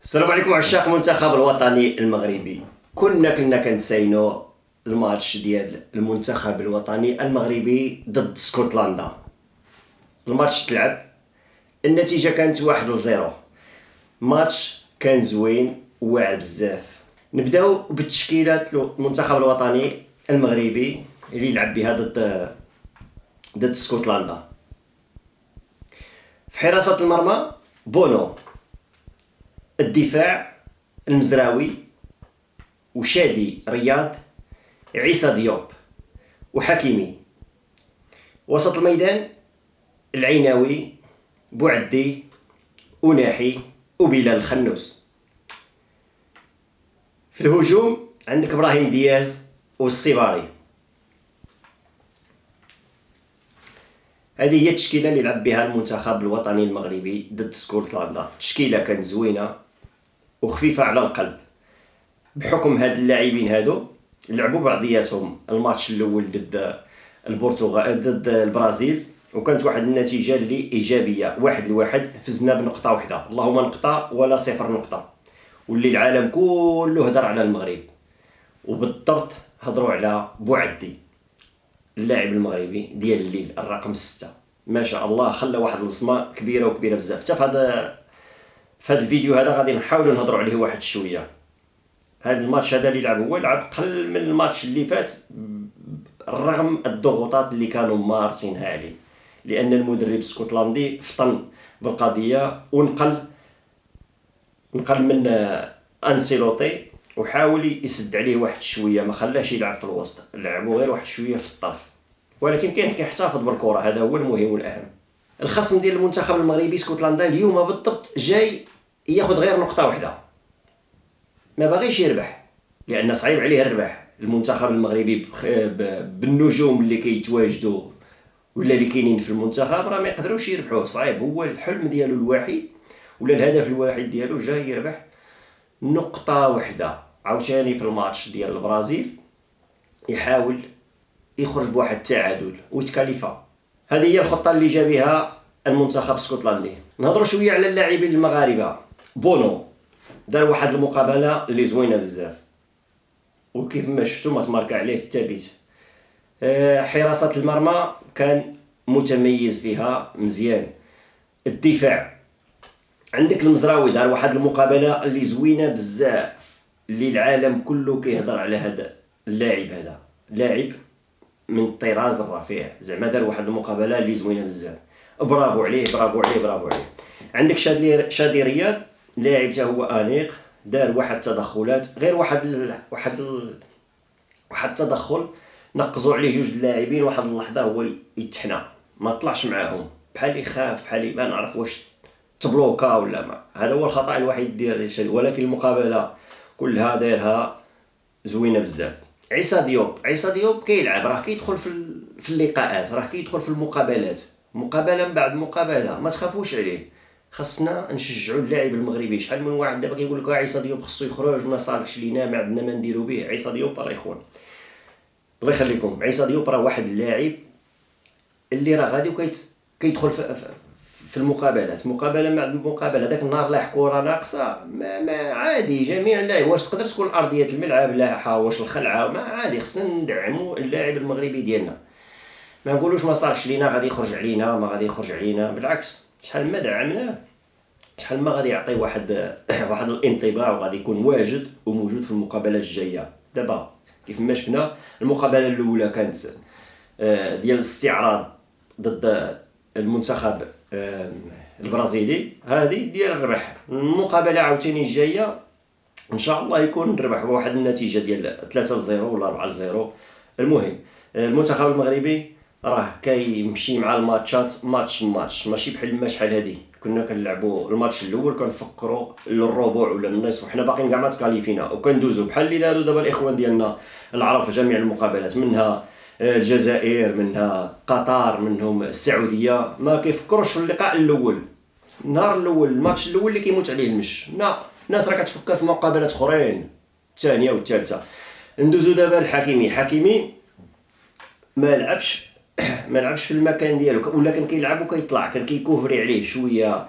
السلام عليكم عشاق المنتخب الوطني المغربي. كنا كنساينو الماتش ديال المنتخب الوطني المغربي ضد اسكتلندا. الماتش تلعب، النتيجة كانت 1-0. ماتش كان زوين وواعر بزاف. نبداو بالتشكيلة المنتخب الوطني المغربي اللي لعب بها ضد اسكتلندا. في حراسة المرمى بونو، الدفاع المزراوي وشادي رياض، عيسى ديوب وحكيمي. وسط الميدان العيناوي، بوعدي وناحي وبلال خنوس. في الهجوم عندك ابراهيم دياز والصباري. هذه هي التشكيله اللي لعب بها المنتخب الوطني المغربي ضد اسكتلندا. تشكيله كانت زوينه وخفيفه على القلب، بحكم هاد اللاعبين هادو لعبوا بعضياتهم الماتش الاول ضد البرتغال ضد البرازيل، وكانت واحد النتيجه اللي ايجابيه، 1-1. فزنا بنقطه واحده، اللهم نقطه ولا 0 نقطه. واللي العالم كله هدر على المغرب، وبالضبط هضروا على بوعدي، اللاعب المغربي ديال الليل الرقم 6. ما شاء الله خلى واحد البصمه كبيره بزاف. حتى في هذا الفيديو هذا غادي نحاولوا نهضروا عليه واحد شويه. هذا الماتش هذا اللي لعب لعب قل من الماتش اللي فات، رغم الضغوطات اللي كانوا مارسينها عليه، لان المدرب الاسكتلندي فطن بالقضيه ونقل من انسيلوتي، وحاول يسد عليه واحد شويه، ما خلاش يلعب في الوسط، لعبوا غير واحد شويه في الطرف. ولكن كان كيحتفظ بالكره، هذا هو المهم والاهم. الخصم ديال المنتخب المغربي اسكتلندا اليوم بالضبط جاي ياخذ غير نقطه واحده، ما باغيش يربح، لان صعيب عليه الربح. المنتخب المغربي بالنجوم اللي كيتواجدوا ولا اللي كاينين في المنتخب راه ما يقدروش يربحوه، صعيب. هو الحلم ديالو الوحيد ولا الهدف الوحيد ديالو جاي يربح نقطه واحده. عاوتاني في الماتش ديال البرازيل يحاول يخرج بواحد التعادل ويتكاليفا. هذه هي الخطه اللي جا بها المنتخب الاسكتلندي. نهضروا شويه على اللاعبين المغاربه. بونو دار واحد المقابله اللي زوينه بزاف، وكيف ما شفتوا ما تماركا عليه التابيت. حراسه المرمى كان متميز فيها مزيان. الدفاع عندك المزراوي دار واحد المقابله اللي زوينه بزاف، اللي العالم كله كيهضر على هذا اللاعب. هذا لاعب من الطراز الرفيع، زعما دار واحد المقابله اللي زوينه بزاف. برافو عليه برافو عليه برافو عليه. عندك شادي رياض، لاعب حتى هو انيق، دار واحد التدخلات، غير واحد التدخل نقزوا عليه جوج اللاعبين، واحد اللحظه هو يتحنى ما طلعش معاهم، بحال يخاف، بحال ما نعرف واش تبلوكا ولا ما. هذا هو الخطا الوحيد ديال شادي، ولكن المقابله كلها دايرها زوينه بزاف. عيسى ديوب كيلعب، راه كيدخل في اللقاءات، راه كيدخل في المقابلات، مقابله من بعد مقابله، ما تخافوش عليه. خاصنا نشجعوا اللاعب المغربي. شحال من واحد دابا كيقول لك عيسى ديوب خصو يخرج، ما صالحش لينا، ما عندنا ما نديرو به. عيسى ديوب راه اخوان الله يخليكم، عيسى ديوب راه واحد اللاعب اللي راه غادي كيدخل في المقابلات، مقابله بعد مقابله. داك النهار لاح كره ناقصه، ما عادي جميع اللاعب. واش تقدر تكون ارضيه الملعب لاحه، واش الخلعه، ما عادي. خصنا ندعموا اللاعب المغربي ديالنا، ما نقولوش ما صالحش لينا غادي يخرج علينا، ما غادي يخرج علينا. بالعكس، شحال ما دعمناه شحال ما غادي يعطي واحد واحد الانطباع، وغادي يكون واجد وموجود في المقابلات الجايه. دابا كيف ما شفنا المقابله الاولى كانت ديال الاستعراض ضد المنتخب البرازيلي، هذه ديال الربح. المقابله عاوتاني الجايه ان شاء الله يكون نربح بواحد النتيجه ديال 3-0 ولا 4-0. المهم المنتخب المغربي راه كيمشي مع الماتشات ماتش ماشي بحال شحال هذه كنا كنلعبوا الماتش الاول كنفكروا للربع ولا النصف وحنا باقيين كاع ما تكاليفينا، وكندوزو بحال اللي داروا دابا الاخوان ديالنا العرب في جميع المقابلات، منها الجزائر، منها قطر، منهم السعوديه. ما كيفكروش في اللقاء الاول، النهار الاول، الماتش الاول اللي كيموت عليه المش. لا، الناس راه كتفكر في مقابلات اخرين، الثانيه والثالثه. ندوزو دابا حكيمي ما لعبش في المكان ديالو، ولا كان كيلعب وكيطلع، كان كيكوفري عليه شويه،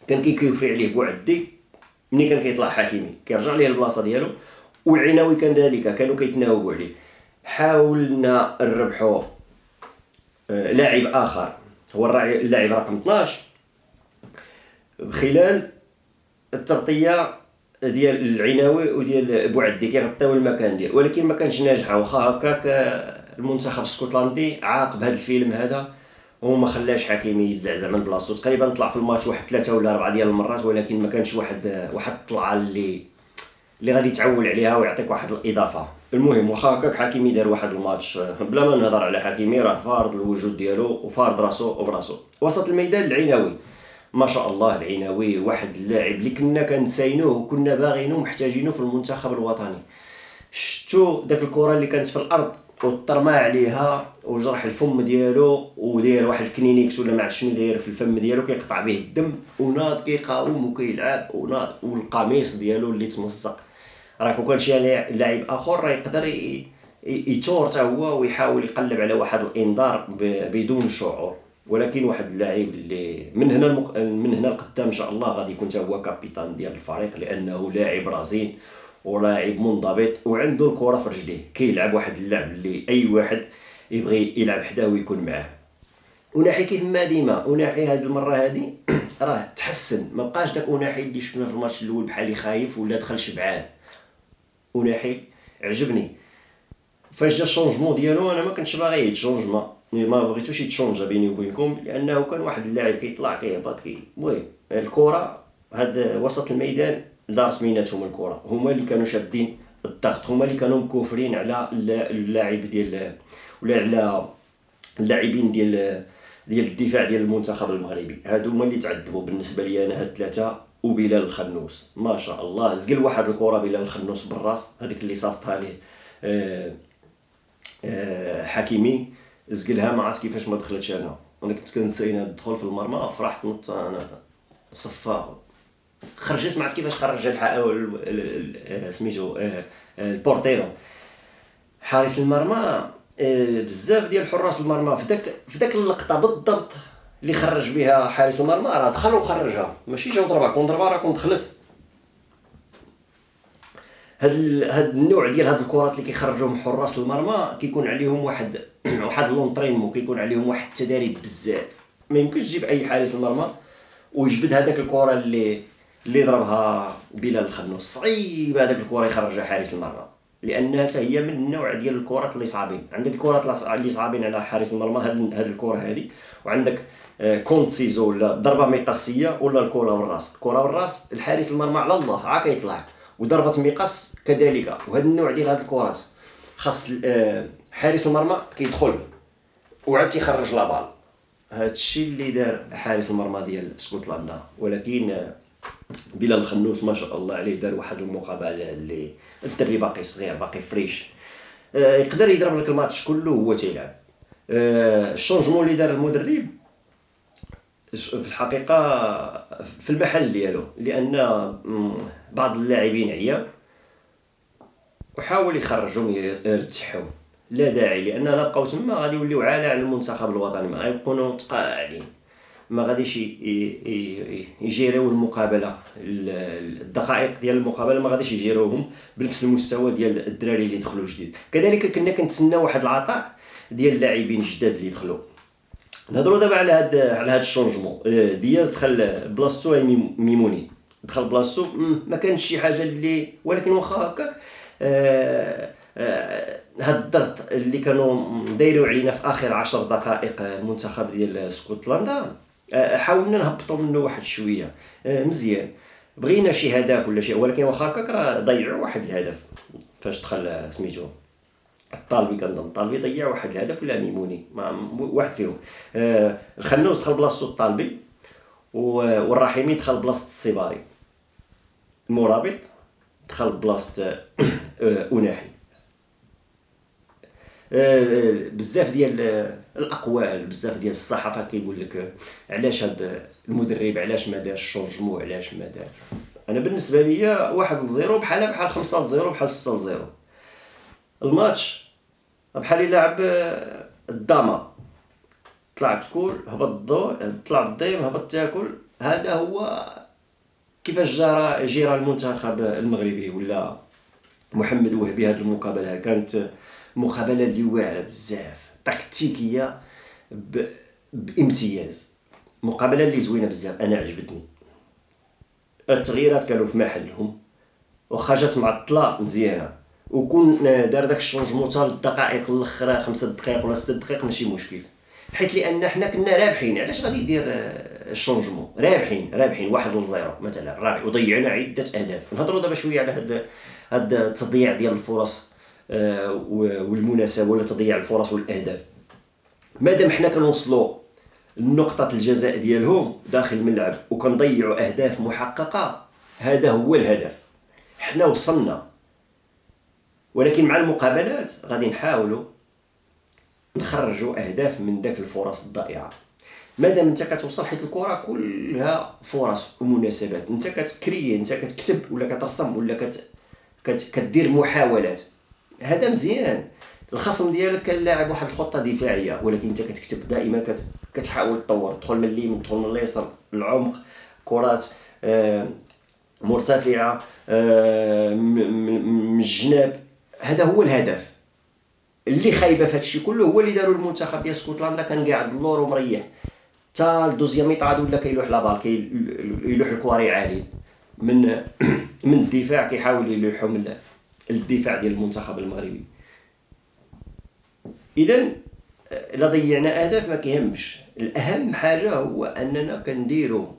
كان كيكوفري عليه بوعدي ملي كان كيطلع حكيمي كيرجع ليه البلاصه ديالو، والعناوي كذلك كانوا كيتناوبوا عليه. حاولنا نربحوا لاعب اخر هو اللاعب رقم 12 خلال التغطيه ديال العناوي وديال بوعدي كيغطيو المكان ديالو، ولكن ما كانش ناجحه. واخا هكاك المنتخب الاسكتلندي عاقب هذا الفيلم هذا وما خلاش حكيمي يتزعزع من بلاصتو. تقريبا طلع في الماتش واحد 3 ولا 4 ديال المرات، ولكن ما كانش واحد الطلعه اللي غادي تعول عليها ويعطيك واحد الاضافه. المهم واخا هكاك حكيمي دار واحد الماتش بلا ما نهضر على حكيمي، راه فارض الوجود ديالو وفارض راسو وبراسو. وسط الميدان العناوي ما شاء الله، العناوي واحد اللاعب اللي كنا كنساينوه وكنا باغينو محتاجينه في المنتخب الوطني. شفتو داك الكره اللي كانت في الارض وطرما عليها وجرح الفم ديالو وداير واحد الكلينيكس ولا ما عرفت شنو داير في الفم ديالو كيقطع به الدم، وناض كيقاوم وكيلعب وناض، والقميص ديالو اللي تمزق. راه كون كان شي لاعب اخر راه يقدر يثور حتى هو ويحاول يقلب على واحد الانذار بدون شعور، ولكن واحد اللاعب اللي من هنا لقدام ان شاء الله غادي يكون حتى هو كابيتان ديال الفريق، لانه لاعب رزين ولاعب منضبط وعنده الكره في رجليه، كيلعب واحد اللعب اللي اي واحد يبغي يلعب حداه ويكون معاه. وناحي كيف ما ديما وناحي هاد المره هادي راه تحسن، ما بقاش داك وناحي اللي شفنا في الماتش الاول بحال خايف ولا دخل شبعان. وناحي عجبني فاش جا الشونجمون ديالو، انا ما كنتش باغي يتشونجما، ما بغيتوش يتشونجا بيني وبينكم، لانه كان واحد اللاعب كيطلع كيهبط المهم الكره هاد وسط الميدان دار سميناتهم الكره، هما اللي كانوا شادين الضغط، هما اللي كانوا مكوفرين على اللاعب ديال ولا على اللاعبين ديال الدفاع ديال المنتخب المغربي. هادو هما اللي تعذبوا بالنسبه لي انا، هاد ثلاثه وبلال الخنوس ما شاء الله زقل واحد الكره بلال الخنوس بالراس، هذيك اللي صافتها ليه حكيمي زقلها ما عرفت كيفاش ما دخلتش. انا كنت كنسينا الدخول في المرمى، فرحت نط انا صفا خرجت ما عرفت كيفاش خرج سميتو البورتيرو حارس المرمى. بزاف ديال حراس المرمى في داك اللقطه بالضبط اللي خرج بها حارس المرمى راه دخل وخرجها، ماشي جا ضربها، كون ضربها راه كون دخلت. هاد النوع ديال هاد الكرات اللي كيخرجوهم حراس المرمى كيكون عليهم واحد لونطرينمون، كيكون عليهم واحد التدريب بزاف. ما يمكنش تجيب اي حارس المرمى ويجبد هذاك الكره اللي ضربها بلال الخنوس. صعيب هذاك الكره يخرجها حارس المرمى، لانها حتى هي من النوع ديال الكرات اللي صعابين. عندك الكرات اللي صعابين على حارس المرمى هاد الكره هذه، وعندك كونت سيزو ولا ضربه مقصيه ولا الكره بالراس الحارس المرمى على الله عا كيطلع، وضربه مقص كذلك. وهذا النوع ديال هاد الكرات خاص حارس المرمى كيدخل وعاد تيخرج لا بال. هذا الشيء اللي دار حارس المرمى ديال اسكتلندا. ولكن بلال الخنوس ما شاء الله عليه دار واحد المقابله اللي الدري باقي صغير باقي فريش، يقدر يضرب لك الماتش كله وهو تيلعب. الشونجمون اللي دار المدرب في الحقيقه في المحل ديالو، لان بعض اللاعبين عيا وحاول يخرجهم يرتاحوا، لا داعي، لان الا بقاو تما غادي يوليو عالة على المنتخب الوطني، ما غيكونوا ثقالين، ما غاديش يجيريو المقابله، الدقائق ديال المقابله ما غاديش يجيروهم بنفس المستوى ديال الدراري اللي دخلوا جديد. كذلك كنا كنتسناو واحد العطاء ديال اللاعبين الجداد اللي دخلوا. نهضروا دابا على هاد الشونجمون. دياز دخل بلاصتو ميموني، دخل بلاصتو ما كانش شي حاجه اللي، ولكن واخا هكاك هاد الضغط اللي كانوا دايروا علينا في اخر 10 دقائق المنتخب ديال اسكتلندا حاولنا نهبطوا منه واحد شويه. مزيان بغينا شي هدف ولا شيء، ولكن واخا هكاك راه ضيعوا واحد الهدف فاش دخل سميتو الطالبي. كنظن الطالبي ضيع واحد الهدف ولا ميموني، واحد فيهم. الخنوس دخل بلاصتو الطالبي، والرحيمي دخل بلاصه الصباري، المرابط دخل بلاصه أناحي. بزاف ديال الاقوال، بزاف ديال الصحافه كيقول لك علاش هذا المدرب علاش ما دارش الشونجمون، علاش ما دار. انا بالنسبه ليا 1-0 بحال 5-0 بحال 6-0. الماتش بحال يلعب الداما، طلع تكول هبط الضوء، طلع الضيم هبط تاكل. هذا هو كيفاش جرى المنتخب المغربي ولا محمد وهبي؟ هذه المقابله كانت مقابله اللي واعره بزاف، تكتيكيه بامتياز، مقابله اللي زوينه بزاف، انا عجبتني. التغييرات كانوا في محلهم، واخا جات معطله مزيانه، وكون دار داك الشونجمون حتى للدقائق الاخرى 5 دقائق ولا 6 دقائق ماشي مشكل، حيت لان حنا كنا رابحين. علاش غادي يدير الشونجمون؟ رابحين 1-0 مثلا، رابح وضيعنا عده اهداف. نهضروا دابا شويه على هاد التضييع ديال الفرص والمناسبه، ولا تضييع الفرص والاهداف. مادام حنا كنوصلوا لنقطه الجزاء ديالهم داخل الملعب وكنضيعوا اهداف محققه، هذا هو الهدف. حنا وصلنا، ولكن مع المقابلات غادي نحاولوا نخرجوا اهداف من داك الفرص الضائعه. مادام انت كتوصل، حيت الكره كلها فرص ومناسبات، انت كتكري، انت كتكتب ولا كترسم ولا كدير محاولات، هذا مزيان. الخصم ديالك كان لاعب واحد الخطه دفاعيه، ولكن انت كتكتب دائما، كتحاول تطور، تدخل من اليمين، تدخل من اليسار، العمق، كرات مرتفعه من الجناب. هذا هو الهدف. اللي خايبه في هادشي كله هو اللي داروا المنتخب ديال اسكتلندا، كان قاعد اللور ومريح حتى الدوزيام ميطاد، ولا كيلوح لابال، كيلوح الكواري عالي من الدفاع، كيحاول يلوحوا من الدفاع ديال المنتخب المغربي. اذا الا ضيعنا اهداف ما كيهمش، الاهم حاجه هو اننا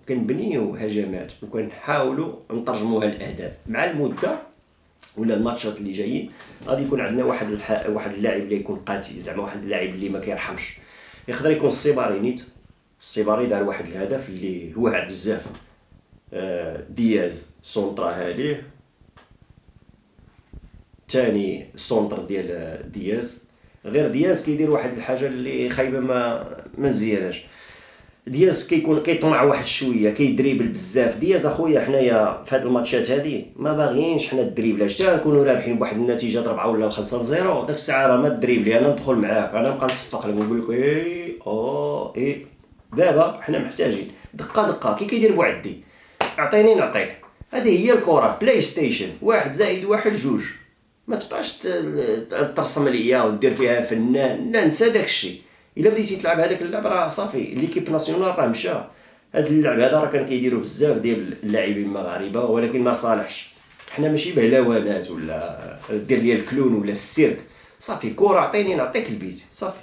كنبنيو هجمات وكنحاولوا نترجموها لاهداف. مع المده ولا الماتشات اللي جايين غادي يكون عندنا واحد اللاعب اللي يكون قاتل، زعما واحد اللاعب اللي ما كيرحمش. يقدر يكون السيباري دار واحد الهدف اللي هو واعر بزاف. دياز سونطرا هذه، ثاني سونطر ديال دياز، غير دياز كيدير واحد الحاجه اللي خايبه، ما مزياناش. دياز كيطمع واحد شويه، كيدريبل بزاف. دياز اخويا حنايا في هاد الماتشات هادي ما باغيينش حنا الدريبلاج، حتى نكونوا رابحين بواحد النتيجه 4 ولا 5-0، داك الساعه راه ما تدريبلي، انا ندخل معاك، انا نبقى نصفق لك ونقول لك دابا حنا محتاجين دقه كي كيدير بوعدي، اعطيني نعطيك. هذه هي الكره، بلاي ستيشن 1+1=2. ما تبقاش ترسم ليا ودير فيها فنان، لا نسى داك الشيء. الا بديتي تلعب هذاك اللعب راه صافي، ليكيب ناسيونال راه مشى. هذا اللعب هذا راه كان كيديروا بزاف ديال اللاعبين المغاربه، ولكن ما صالحش. حنا ماشي بهلوانات ولا دير ليا الكلون ولا السيرك، صافي كره عطيني نعطيك البيت، صافي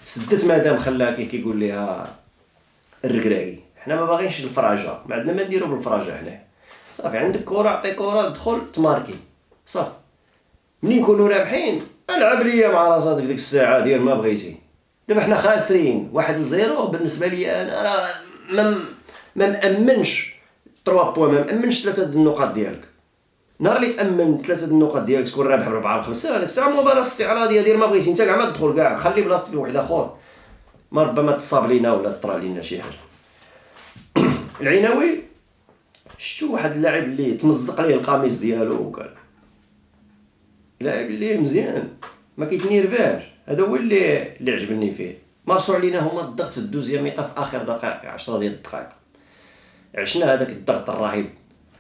سدت. مادام خلاها كيقول ليها الركراكي، حنا ما باغينش الفراجه، ما عندنا ما نديرو بالفراجه حنا. صافي عندك كره عطي كره، دخل تماركي، صافي. منين نكونوا رابحين العب ليا مع راساتك ديك الساعه ديال ما بغيتي. دابا حنا خاسرين 1-0، بالنسبه لي انا راه ما مامنش 3 بوان، ما مامنش 3 النقاط ديالك. نهار اللي تامن 3 النقاط ديالك تكون رابح ب4 و5، هذيك الساعه مباراه استعراضيه دير ما بغيتي، انت كاع ما تدخل، كاع خلي بلاصتك لواحد اخر، ما ربما تصاب لينا ولا طرا لينا شي حاجه. العيناوي شفتو واحد اللاعب اللي تمزق ليه القميص ديالو، وكان لاعب اللي مزيان ما كيتنيرفاش. هذا هو اللي عجبني فيه. مارسوا علينا هما الضغط الدوزيام ميطا في اخر دقائق، 10 ديال الدقائق عشنا هذاك الضغط الرهيب.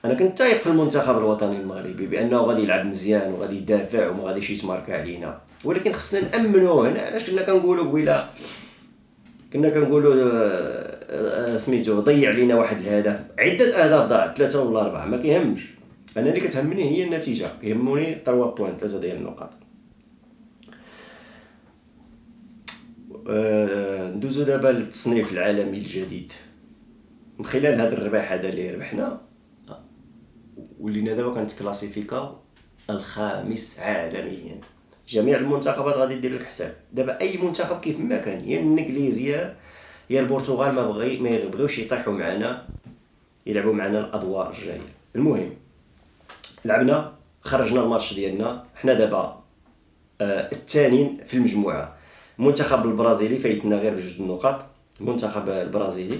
انا كنت تايق في المنتخب الوطني المغربي بانه غادي يلعب مزيان وغادي يدافع وما غاديش يتماركا علينا، ولكن خصنا نامنوا هنا. علاش كنا كنقولوا قبيله، كنا كنقولوا سميتو ضيع لينا واحد الهدف، عده اهداف ضاعت 3 ولا 4 ما كيهمش. انا اللي كتهمني هي النتيجه، كيهموني 3 بوان، 3 ديال النقاط. ندوزو دابا للتصنيف العالمي الجديد. من خلال هذا الرباح هذا اللي ربحنا، ولينا دابا كنتكلاسيفيكاو الخامس عالميا. جميع المنتخبات غادي دير لك حساب دابا، اي منتخب كيف ما كان، يا الانجليز يا البرتغال ما يبغيوش يطيحوا معنا، يلعبوا معنا الادوار الجايه. المهم لعبنا، خرجنا الماتش ديالنا، حنا دابا الثاني في المجموعه. المنتخب البرازيلي فايتنا غير بجوج النقاط. المنتخب البرازيلي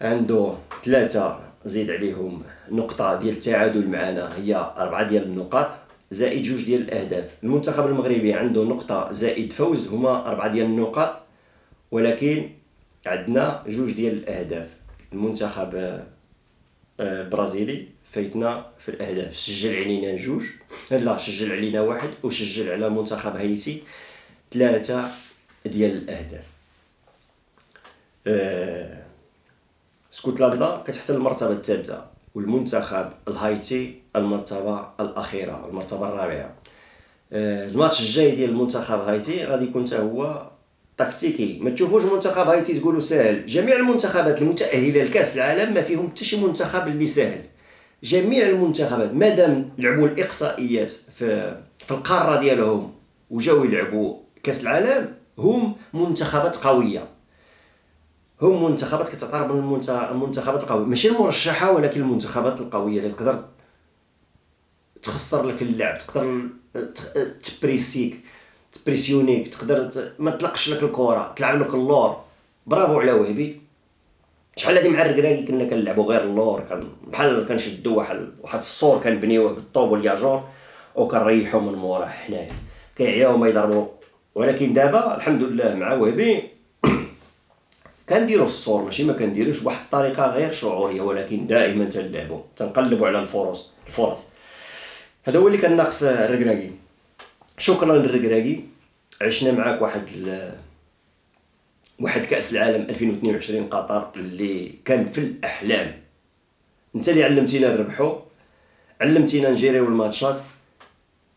عنده 3 زيد عليهم نقطه ديال التعادل معنا، هي 4 ديال النقاط زائد 2 ديال الاهداف. المنتخب المغربي عنده نقطه زائد فوز، هما 4 ديال النقاط، ولكن عندنا 2 ديال الاهداف. المنتخب برازيلي فايتنا في الاهداف، سجل علينا جوج، لا سجل علينا واحد، وسجل على منتخب هايتي 3 ديال الاهداف. اسكتلندا كتحتل المرتبه الثالثه، والمنتخب الهايتي المرتبه الاخيره، المرتبه الرابعه. الماتش الجاي ديال المنتخب هايتي غادي يكون حتى هو تكتيكي. ما تشوفوش منتخب هايتي تقولوا ساهل، جميع المنتخبات المتأهله لكاس العالم ما فيهم حتى شي منتخب اللي ساهل. جميع المنتخبات مادام لعبوا الاقصائيات في القاره ديالهم وجاو يلعبوا كاس العالم، هم منتخبات قويه، هم منتخبات كتعتبر من المنتخبات القويه، ماشي المرشحه ولكن المنتخبات القويه اللي تقدر تخسر لك اللعب، تقدر تبريسيونيك، تقدر ما تلقش لك الكره، تلعب لك اللور. برافو على وهبي. شحال هادي مع الركراكي كنا كنلعبوا غير اللور، بحال كنشدوا واحد الصور كنبنيوه بالطوب والياجور وكنريحوا من موراه حنايا كيعياو ما يضربوا. ولكن دابا الحمد لله مع وهبي كنديروا الصور، ماشي ما كنديروش بواحد الطريقه غير شعوريه، ولكن دائما تنلعبوا تنقلبوا على الفرص. هذا هو اللي كان ناقص الركراكي. شكرا للركراكي، عشنا معاك واحد كأس العالم 2022 قطر اللي كان في الأحلام. انت اللي علمتينا نربحو، علمتينا نجيريو الماتشات،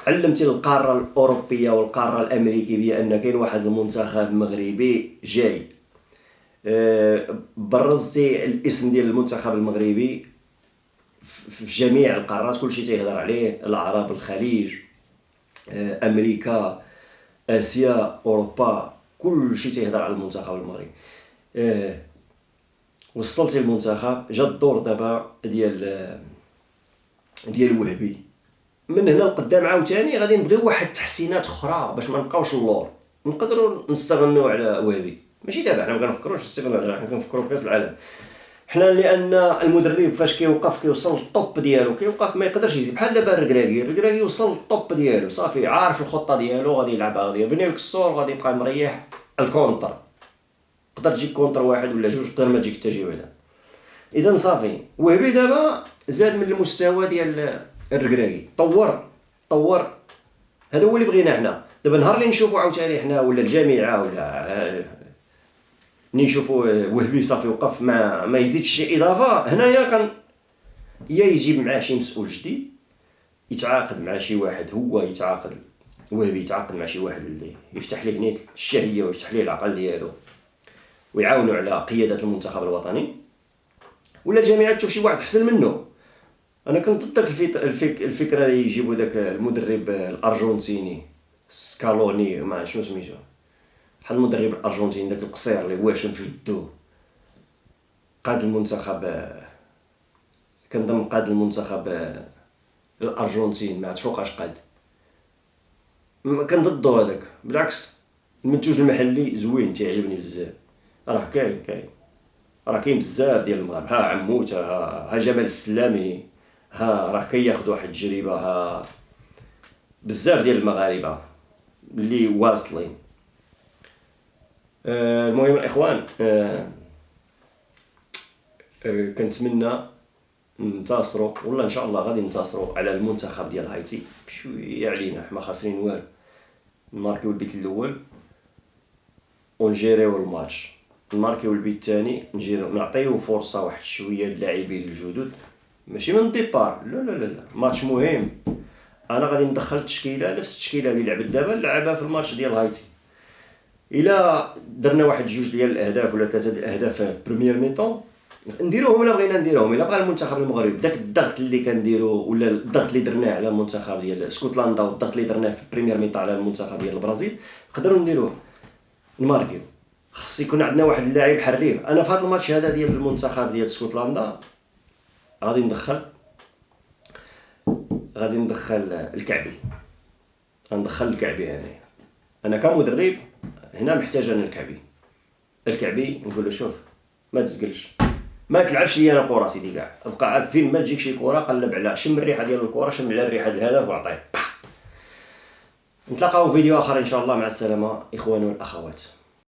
علمتي القارة الأوروبية والقارة الأمريكية بأن كاين واحد المنتخب مغربي جاي. برزتي الاسم ديال المنتخب المغربي في جميع القارات، كلشي تيهضر عليه، العرب، الخليج، أمريكا، آسيا، أوروبا، كلشي تيهضر على المنتخب المغربي. وصلتي المنتخب، جا الدور دابا ديال وهبي. من هنا لقدام عاوتاني غادي نبغيو واحد التحسينات اخرى باش ما نبقاوش اللور، نقدروا نستغنوا على وهبي. ماشي دابا حنا ما كنفكروش نستغنوا عليه، حنا كنفكروا في كاس العالم. حنا لان المدرب فاش كيوصل للطوب ديالو كيوقف ما يقدرش يزيد. بحال دابا الركراكي وصل للطوب ديالو صافي، عارف الخطه ديالو غادي يلعبها، غادي يبني لك السور، غادي يبقى مريح. الكونتر تقدر تجيك كونتر واحد ولا جوج، تقدر ما تجيك حتى شي وحده. اذا صافي وهبي دابا زاد من المستوى ديال الركراكي، طور. هذا هو اللي بغينا حنا. دابا نهار اللي نشوفوا عاوتاني حنا ولا الجامعه ولا نشوفوا وهبي صافي وقف ما يزيدش شي اضافه، هنايا يا يجيب معاه شي مسؤول جديد، يتعاقد مع شي واحد، هو يتعاقد وهبي يتعاقد مع شي واحد اللي يفتح ليه نيت الشهيه ويفتح ليه العقل ديالو ويعاونوا على قياده المنتخب الوطني، ولا الجامعه تشوف شي واحد احسن منه. انا كنت ضد الفكره اللي يجيبوا داك المدرب الارجنتيني سكالوني، ما شنو سميتو، بحال المدرب الارجنتيني داك القصير اللي واشم في يدو، قاد المنتخب، كنظن قاد المنتخب الارجنتين، ما عرفتش فوقاش قاد. كان ضدو هذاك، بالعكس المنتوج المحلي زوين تيعجبني بزاف. راه كاين بزاف ديال المغاربه، ها عموته، ها جمال السلامي، ها راه كياخذ واحد التجربه، ها بزاف ديال المغاربه اللي واصلين. المهم الاخوان، كنتمنى ننتصروا، والله ان شاء الله غادي ننتصروا على المنتخب ديال هايتي. بشويه علينا، حنا خاسرين والو، نماركيو البيت الاول ونجيريو الماتش، نماركيو البيت الثاني نجيريو، نعطيو فرصه واحد شويه للاعبين الجدد، ماشي من الديبار، لا ماتش مهم. انا غادي ندخل التشكيله نفس التشكيله اللي لعبت دابا نلعبها في الماتش ديال هايتي. الا درنا واحد جوج ديال الاهداف ولا 3 ديال الاهداف في بريمير ميطون نديروهم، الا بغينا نديروهم، الا بغى المنتخب المغربي داك الضغط اللي كنديرو ولا الضغط اللي درناه على المنتخب ديال اسكتلندا والضغط اللي درناه في بريمير ميطون على المنتخب ديال البرازيل، نقدروا نديروه نماركيو. خص يكون عندنا واحد اللاعب حريف. انا في هذا الماتش هذا ديال المنتخب ديال اسكتلندا غادي ندخل الكعبي، غندخل الكعبي. انا كمدرب هنا محتاج انا الكعبي نقول له شوف ما تزقلش، ما تلعبش لي انا كره سيدي كاع، بقى فين ما تجيك شي كره قلب على شم الريحه ديال الكره، شم على الريحه ديال الهدف وعطيه. نتلاقاو في فيديو اخر ان شاء الله. مع السلامه اخواني والاخوات.